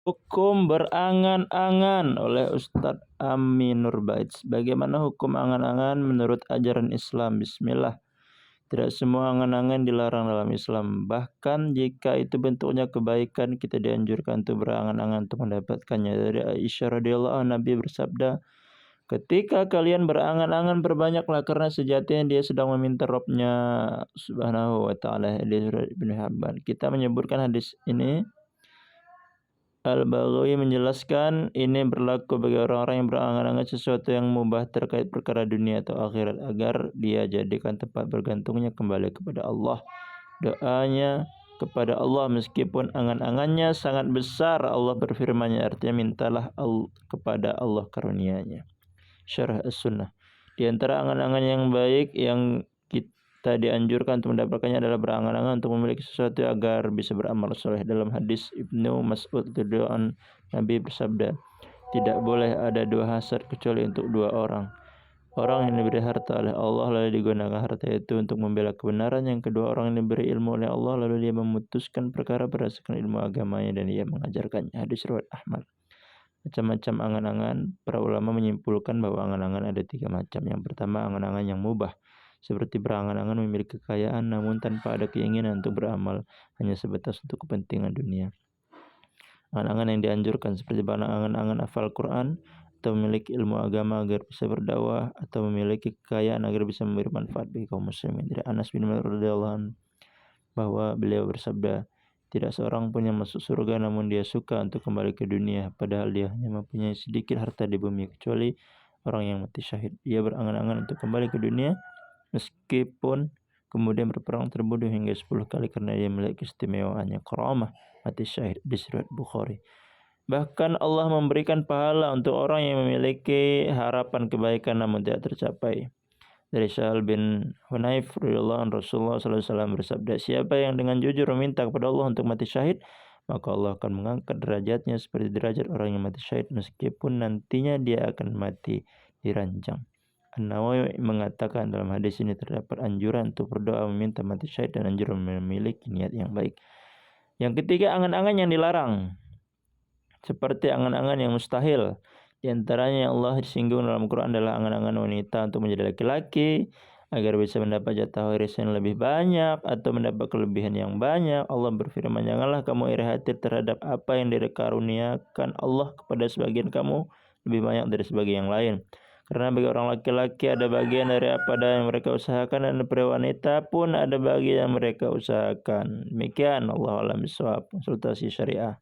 Hukum berangan-angan oleh Ustadz Amin Nurbait. Bagaimana hukum angan-angan menurut ajaran Islam? Bismillah. Tidak semua angan-angan dilarang dalam Islam. Bahkan jika itu bentuknya kebaikan, kita dianjurkan untuk berangan-angan untuk mendapatkannya. Dari Aisyah radhiyallahu anha, Nabi bersabda, ketika kalian berangan-angan berbanyaklah, karena sejatinya dia sedang meminta Rabb-Nya Subhanahu wa taala. Hadis Ibnu Hibban. Kita menyebutkan hadis ini. Al-Baghawi menjelaskan ini berlaku bagi orang-orang yang berangan-angan sesuatu yang mubah terkait perkara dunia atau akhirat, agar dia jadikan tempat bergantungnya kembali kepada Allah. Doanya kepada Allah meskipun angan-angannya sangat besar. Allah berfirman-Nya, artinya mintalah kepada Allah karunia-Nya. Syarah As-Sunnah. Di antara angan-angan yang baik yang kita dianjurkan untuk mendapatkannya adalah berangan-angan untuk memiliki sesuatu agar bisa beramal soleh. Dalam hadis Ibnu Mas'ud radhiyallahu, Nabi bersabda, tidak boleh ada dua hasad kecuali untuk dua orang. Orang yang diberi harta oleh Allah lalu digunakan harta itu untuk membela kebenaran. Yang kedua, orang yang diberi ilmu oleh Allah lalu dia memutuskan perkara berdasarkan ilmu agamanya dan dia mengajarkannya. Hadis riwayat Ahmad. Macam-macam angan-angan. Para ulama menyimpulkan bahwa angan-angan ada 3 macam. Yang pertama, angan-angan yang mubah, seperti berangan-angan memiliki kekayaan namun tanpa ada keinginan untuk beramal, hanya sebatas untuk kepentingan dunia. Angan-angan yang dianjurkan seperti angan-angan hafal Quran, atau memiliki ilmu agama agar bisa berdakwah, atau memiliki kekayaan agar bisa memberi manfaat bagi kaum muslimin. Dari Anas bin Malik radhiyallahu anhu bahwa beliau bersabda, tidak seorang pun yang masuk surga namun dia suka untuk kembali ke dunia, padahal dia hanya mempunyai sedikit harta di bumi, kecuali orang yang mati syahid. Dia berangan-angan untuk kembali ke dunia meskipun kemudian berperang terbunuh hingga 10 kali karena dia memiliki keistimewaannya karamah mati syahid di riwayat Bukhari. Bahkan Allah memberikan pahala untuk orang yang memiliki harapan kebaikan namun tidak tercapai. Dari Sahal bin Hunayf radhiyallahu anhu, Rasulullah SAW bersabda, siapa yang dengan jujur meminta kepada Allah untuk mati syahid, maka Allah akan mengangkat derajatnya seperti derajat orang yang mati syahid meskipun nantinya dia akan mati diranjang. An-Nawawi mengatakan dalam hadis ini terdapat anjuran untuk berdoa meminta mati syahid dan anjuran memiliki niat yang baik. Yang ketiga, angan-angan yang dilarang, seperti angan-angan yang mustahil. Di antaranya yang Allah disinggung dalam Quran adalah angan-angan wanita untuk menjadi laki-laki agar bisa mendapat jatah warisan lebih banyak atau mendapat kelebihan yang banyak. Allah berfirman, janganlah kamu iri hati terhadap apa yang dikaruniakan Allah kepada sebagian kamu lebih banyak dari sebagian yang lain. Karena bagi orang laki-laki ada bagian dari apa yang mereka usahakan, dan pada wanita pun ada bagian yang mereka usahakan. Demikian, Allahu a'lam bishawab. Konsultasi syariah.